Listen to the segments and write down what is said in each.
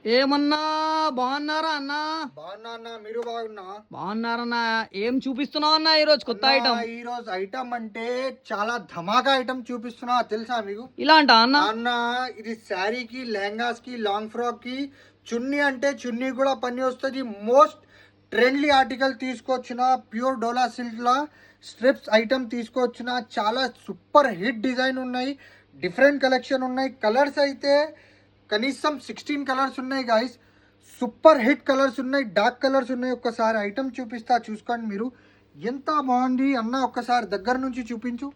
ఏమన్నా బాగున్నారా అన్న? బాగున్నా అన్న, మీరు బాగున్నా? బాగున్నారన్నా. ఏం చూపిస్తున్నావు అన్న ఈరోజు కొత్త అన్న, ఐటమ్? ఈ రోజు ఐటమ్ అంటే చాలా ధమాకా ఐటమ్ చూపిస్తున్నా, తెలుసా మీకు? ఇలాంటా అన్న? అన్న, ఇది శారీకి, లెహంగాస్ కి, లాంగ్ ఫ్రాక్ కి చున్నీ అంటే చున్నీ కూడా పని వస్తుంది. మోస్ట్ ట్రెండ్లీ ఆర్టికల్ తీసుకొచ్చిన, ప్యూర్ డోలా సిల్క్ లా స్ట్రిప్స్ ఐటమ్ తీసుకొచ్చిన. చాలా సూపర్ హిట్ డిజైన్ ఉన్నాయి, డిఫరెంట్ కలెక్షన్ ఉన్నాయి. కలర్స్ అయితే కనీసం 16 కలర్స్ ఉన్నాయి గాయస్. సూపర్ హిట్ కలర్స్ ఉన్నాయి, డార్క్ కలర్స్ ఉన్నాయి. ఒక్కసారి ఐటమ్ చూపిస్తా, చూసుకోండి మీరు. ఎంత బాగుంది అన్న, ఒక్కసారి దగ్గర నుంచి చూపించు.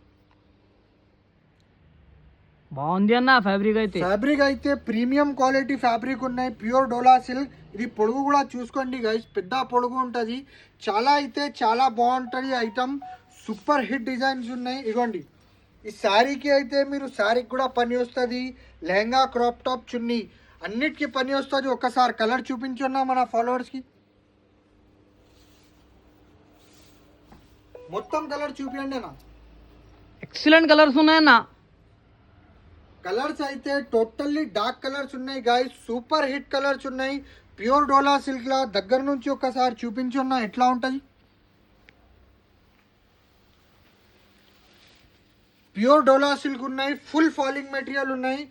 బాగుంది అన్న. ఫ్యాబ్రిక్ అయితే ప్రీమియం క్వాలిటీ ఫ్యాబ్రిక్ ఉన్నాయి, ప్యూర్ డోలా సిల్క్. ఇది పొడుగు కూడా చూసుకోండి గైస్, పెద్ద పొడుగు ఉంటుంది. చాలా అయితే చాలా బాగుంటుంది ఐటమ్. సూపర్ హిట్ డిజైన్స్ ఉన్నాయి. ఇగోండి, ఈ శారీకి అయితే మీరు శారీకి కూడా పని వస్తుంది. లెహంగా, క్రాప్ టాప్, చున్నీ అన్నిటికీ పని వస్తుంది. ఒక్కసారి కలర్ చూపించున్నా మన ఫాలోవర్స్కి. మొత్తం కలర్ చూపించండి అన్న. ఎక్సలెంట్ కలర్స్ ఉన్నాయన్న. కలర్స్ అయితే టోటల్లీ డార్క్ కలర్స్ ఉన్నాయి గాయస్, సూపర్ హిట్ కలర్స్ ఉన్నాయి. ప్యూర్ డోలా సిల్క్ లా దగ్గర నుంచి ఒక్కసారి చూపించున్నా ఎట్లా ఉంటుంది. ప్యూర్ డోలా సిల్క్ ఉన్నాయి, ఫుల్ ఫాలింగ్ మెటీరియల్ ఉన్నాయి,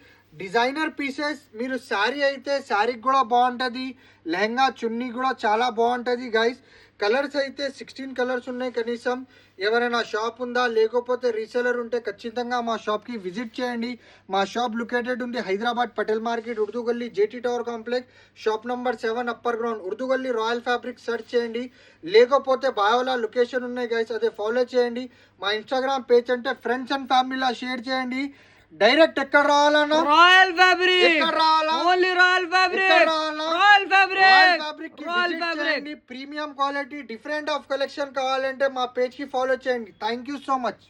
డిజైనర్ పీసెస్. మీరు శారీ అయితే శారీకి కూడా బాగుంటుంది, లెహంగా చున్నీ కూడా చాలా బాగుంటుంది గైస్. కలర్స్ అయితే 16 కలర్స్ ఉన్నాయి. కనీసం ఎవరైనా షాప్ ఉందా, లేకపోతే రీసేలర్ ఉంటే ఖచ్చితంగా మా షాప్కి విజిట్ చేయండి. మా షాప్ లొకేటెడ్ ఉంది హైదరాబాద్ పటేల్ మార్కెట్, ఉర్దూ గల్లీ, JT tower complex, shop number 7 upper ground, Urdu గల్లీ, రాయల్ ఫ్యాబ్రిక్ సెర్చ్ చేయండి. లేకపోతే బాయోలా లొకేషన్ ఉన్నాయి గైస్, అదే ఫాలో చేయండి. మా ఇన్స్టాగ్రామ్ పేజ్ అంటే ఫ్రెండ్స్ అండ్ ఫ్యామిలీలా షేర్ చేయండి. డైరెక్ట్ ఎక్కడ రావాలన్నా? Royal fabric. ఎక్కడ రావాలా? Only royal fabric. Royal fabric. Royal fabric. Premium quality, different of collection కావాలంటే మా పేజ్ కి ఫాలో చేయండి. Thank you so much.